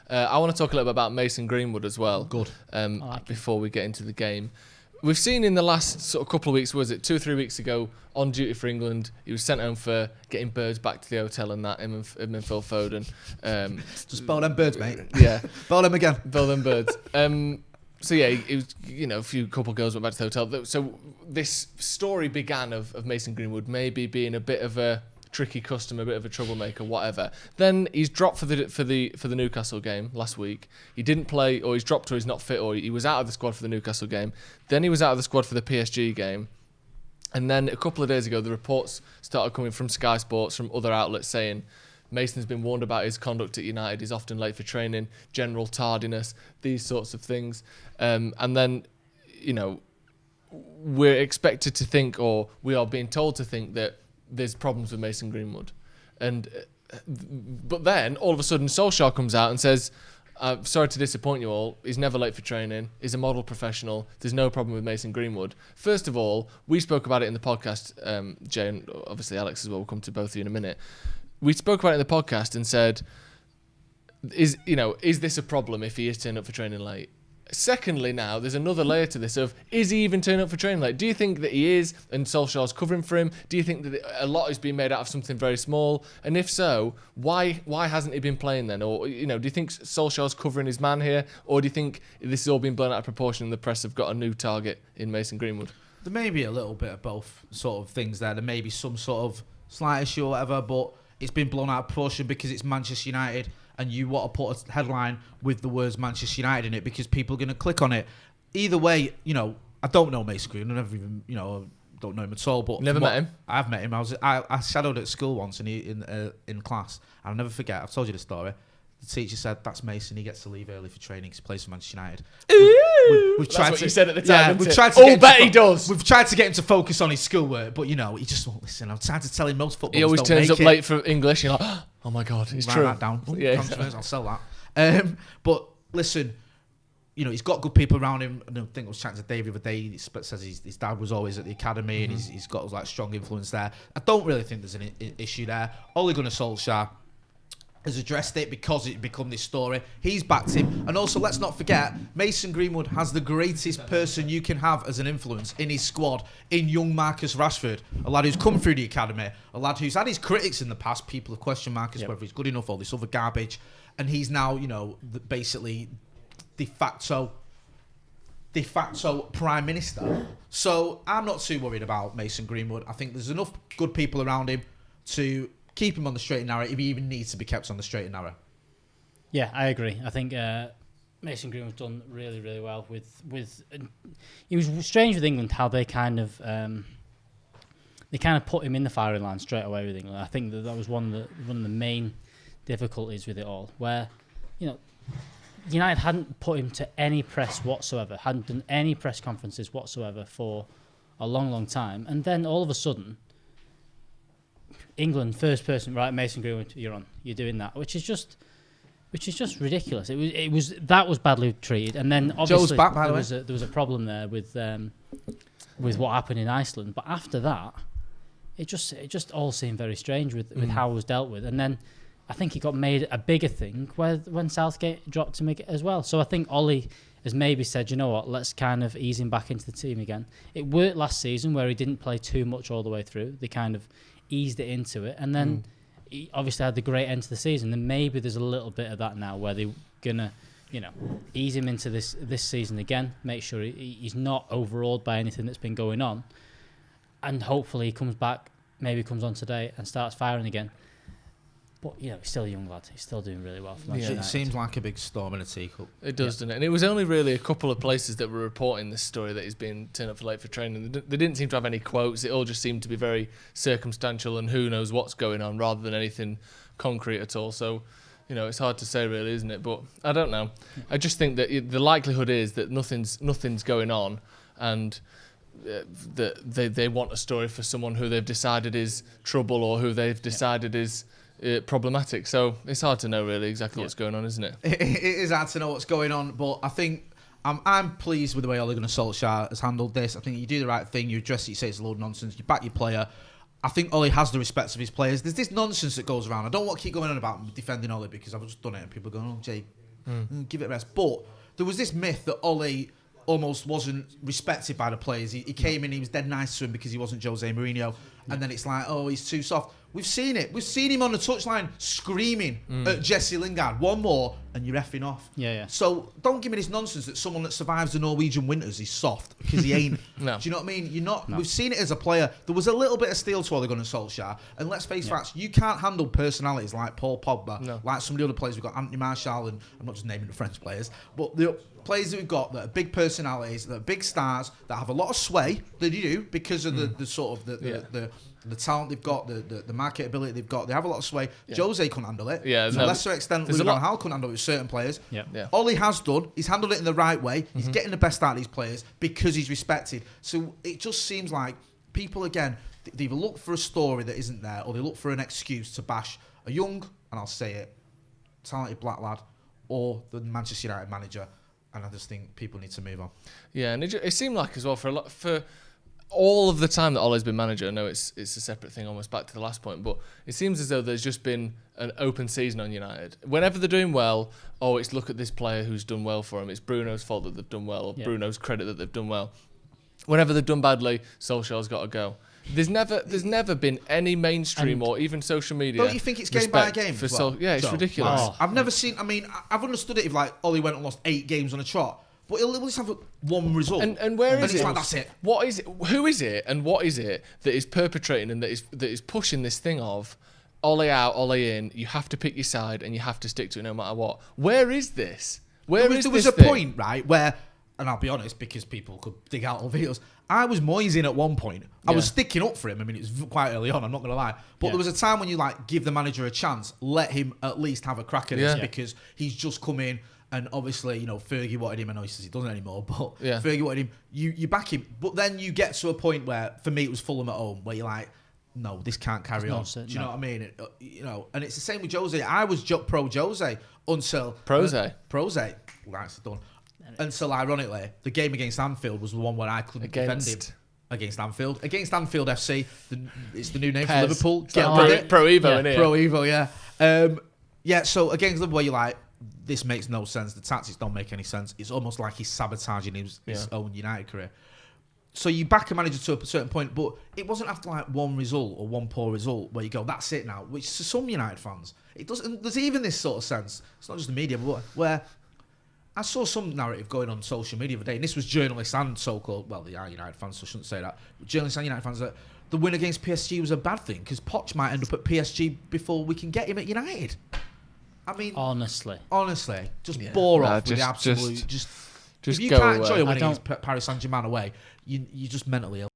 I want to talk a little bit about Mason Greenwood as well. Good. Before we get into the game. We've seen in the last sort of couple of weeks, was it 2 or 3 weeks ago, on duty for England, he was sent home for getting birds back to the hotel and that, him and Phil Foden. Just bowl them birds, mate. Yeah. Bowl them again. Bowl them birds. So yeah, it was, a couple of girls went back to the hotel. So this story began of Mason Greenwood maybe being a bit of a tricky customer, a bit of a troublemaker, whatever. Then he's dropped for the Newcastle game last week. He didn't play, or he's dropped, or he's not fit, or he was out of the squad for the Newcastle game. Then he was out of the squad for the PSG game. And then a couple of days ago, the reports started coming from Sky Sports, from other outlets, saying Mason's been warned about his conduct at United. He's often late for training, general tardiness, these sorts of things. And then, we're expected to think, or we are being told to think, that there's problems with Mason Greenwood. But then, all of a sudden, Solskjaer comes out and says, sorry to disappoint you all, he's never late for training, he's a model professional, there's no problem with Mason Greenwood. First of all, we spoke about it in the podcast, Jay, and obviously Alex as well, we'll come to both of you in a minute. We spoke about it in the podcast and said, is this a problem if he is turning up for training late? Secondly, now there's another layer to this of, is he even turning up for training late? Do you think that he is and Solskjaer's covering for him? Do you think that a lot is being made out of something very small? And if so, why hasn't he been playing then? Or do you think Solskjaer's covering his man here? Or do you think this has all been blown out of proportion and the press have got a new target in Mason Greenwood? There may be a little bit of both sort of things there. There may be some sort of slight issue or whatever, but it's been blown out of proportion because it's Manchester United. And you want to put a headline with the words Manchester United in it because people are going to click on it. Either way, I don't know Mason Greenwood. I never even, don't know him at all. But never met him. I've met him. I shadowed at school once in class. And I'll never forget. I've told you the story. The teacher said, "That's Mason. He gets to leave early for training. He plays for Manchester United." We've tried That's what to, you said at the time. Yeah, we've tried to he does. We've tried to get him to focus on his schoolwork, but he just won't listen. I'm trying to tell him most footballers he always don't turns make up late for English. You're like, oh my god, it's true. Write that down. Yeah, I'll sell that. But listen, he's got good people around him. I think I was chatting to Dave the other day. He says his dad was always at the academy, and he's got like strong influence there. I don't really think there's an issue there. Ole Gunnar Solskjaer has addressed it because it become this story. He's backed him. And also, let's not forget, Mason Greenwood has the greatest person you can have as an influence in his squad, in young Marcus Rashford, a lad who's come through the academy, a lad who's had his critics in the past. People have questioned Marcus whether he's good enough, all this other garbage. And he's now, basically de facto prime minister. So I'm not too worried about Mason Greenwood. I think there's enough good people around him to keep him on the straight and narrow if he even needs to be kept on the straight and narrow. Yeah, I agree. I think Mason Greenwood's done really, really well with. It was strange with England how they kind of put him in the firing line straight away with England. I think that was one of the main difficulties with it all, where United hadn't put him to any press whatsoever, hadn't done any press conferences whatsoever for a long, long time, and then all of a sudden, England first person, right? Mason Greenwood, you're doing that, which is just ridiculous. It was badly treated, and then obviously Joe's back, by the way. there was a problem there with what happened in Iceland. But after that, it just all seemed very strange with how it was dealt with, and then I think it got made a bigger thing when Southgate dropped him as well. So I think Ollie has maybe said, you know what, let's kind of ease him back into the team again. It worked last season where he didn't play too much all the way through. They kind of eased it into it, and then he obviously had the great end to the season. And maybe there's a little bit of that now where they're gonna, ease him into this season again, make sure he's not overawed by anything that's been going on, and hopefully he comes back, maybe comes on today and starts firing again. But he's still a young lad. He's still doing really well for Manchester United. It seems like a big storm in a teacup. It does, doesn't it? And it was only really a couple of places that were reporting this story that he's been turned up for late for training. They didn't seem to have any quotes. It all just seemed to be very circumstantial and who knows what's going on rather than anything concrete at all. So, it's hard to say really, isn't it? But I don't know. I just think that the likelihood is that nothing's going on, and that they want a story for someone who they've decided is trouble or who they've decided is problematic. So it's hard to know really exactly what's going on, isn't it? It is hard to know what's going on, but I think I'm pleased with the way Ole Gunnar Solskjaer has handled this. I think you do the right thing. You address it. You say it's a load of nonsense. You back your player. I think Ole has the respect of his players. There's this nonsense that goes around. I don't want to keep going on about defending Ole because I've just done it and people are going, oh, Jay, give it a rest. But there was this myth that Ole almost wasn't respected by the players. He came in, he was dead nice to him because he wasn't Jose Mourinho. And then it's like, oh, he's too soft. We've seen it. We've seen him on the touchline screaming at Jesse Lingard, one more, and you're effing off. Yeah. So don't give me this nonsense that someone that survives the Norwegian winters is soft, because he ain't. No. Do you know what I mean? You're not. No. We've seen it as a player. There was a little bit of steel to Ole Gunnar Solskjaer, and let's face facts, you can't handle personalities like Paul Pogba, like some of the other players. We've got Anthony Martial, and I'm not just naming the French players, but the players that we've got that are big personalities, that are big stars, that have a lot of sway, that you do because of the sort of the talent they've got, the marketability they've got. They have a lot of sway. Jose couldn't handle it. To a lesser extent, Louis van Gaal couldn't handle it with certain players. Ole has done. He's handled it in the right way. He's getting the best out of these players because he's respected. So it just seems like people, again, they either look for a story that isn't there, or they look for an excuse to bash a young, and I'll say it, talented black lad, or the Manchester United manager. And I just think people need to move on. Yeah, and it seemed like as well for all of the time that Ole's been manager. I know it's a separate thing, almost back to the last point, but it seems as though there's just been an open season on United. Whenever they're doing well, it's look at this player who's done well for him. It's Bruno's fault that they've done well, or Bruno's credit that they've done well. Whenever they've done badly, Solskjaer's got to go. There's never been any mainstream or even social media. Don't you think it's game by game? It's ridiculous. I've never seen. I mean, I've understood it if like Ole went and lost 8 games on a trot, but he'll at least have one result. And where is it? Like, that's it. What is it? Who is it? And what is it that is perpetrating and that is pushing this thing of Ole out, Ole in? You have to pick your side and you have to stick to it no matter what. Where is this? There was a point, right, where, and I'll be honest, because people could dig out all videos, I was moising at one point. I was sticking up for him. I mean, it was quite early on, I'm not going to lie. But there was a time when you like give the manager a chance, let him at least have a crack at this, because he's just come in, and obviously, you know, Fergie wanted him. I know he says he doesn't anymore, but Fergie wanted him. You back him. But then you get to a point where, for me, it was Fulham at home, where you're like, no, this can't carry on. Do you know what I mean? And it's the same with Jose. I was pro Jose until... Prose. That's done. Until, ironically, the game against Anfield was the one where I couldn't defend him. Against Anfield. Against Anfield FC. It's the new name for Liverpool. Pro Evo, innit? Pro Evo, yeah. So against Liverpool, you're like, this makes no sense. The tactics don't make any sense. It's almost like he's sabotaging his own United career. So you back a manager to a certain point, but it wasn't after like one result or one poor result where you go, that's it now. Which to some United fans, it doesn't. There's even this sort of sense. It's not just the media, but where I saw some narrative going on social media the other day, and this was journalists and so-called, well, they are United fans, so I shouldn't say that, but journalists and United fans, that the win against PSG was a bad thing because Poch might end up at PSG before we can get him at United. I mean, honestly, just bore off with the absolute. Just if you can't enjoy a win against Paris Saint-Germain away, you're just mentally ill.